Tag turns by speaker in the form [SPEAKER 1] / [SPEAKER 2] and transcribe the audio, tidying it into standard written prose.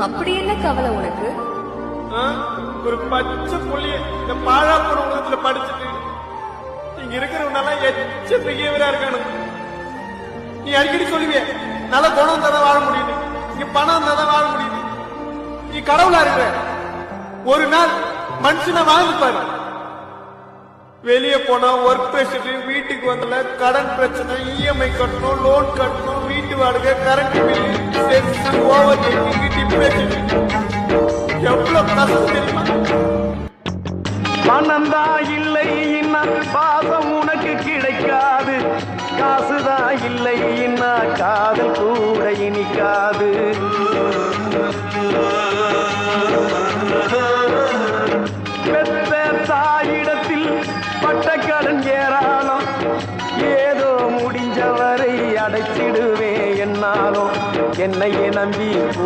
[SPEAKER 1] அப்படி என்ன கவலை உனக்கு?
[SPEAKER 2] ஒரு பச்சை புள்ளிய இந்த பாழாப்பூர் உலகத்துல படிச்சுட்டு இங்க இருக்கிறவனெல்லாம் எச்ச பிகேவியரா இருக்கானு. நீ அடிக்கடி சொல்லுவிய நல்ல குணம் தான் வாழ முடியுது, இங்க பணம் தான் வாழ முடியுது. நீ கடவுளா இருக்கிற ஒரு நாள் மனுஷனை வாழ்ந்துப்பாரு. வெளியே போனா ஒர்க் பிரஷர், வீட்டுக்கு வந்தல கடன் பிரச்சனை, இஎம்ஐ கட்டணும், லோன் கட்டணும், வீட்டு வாடகை, current bill, sex, over taking, depression, எவ்வளவு கஷ்டம் தெரியுமா?
[SPEAKER 3] பணந்தா இல்லை பாசம் உனக்கு கிடைக்காது, காசுதான் இல்லை காதல் கூட இனிக்காது. பெத்த தாயிடத்தில் பட்ட கடன் ஏராளம், ஏதோ முடிஞ்சவரை அடைச்சிடுவே என்னாலும் என்னையே நம்பி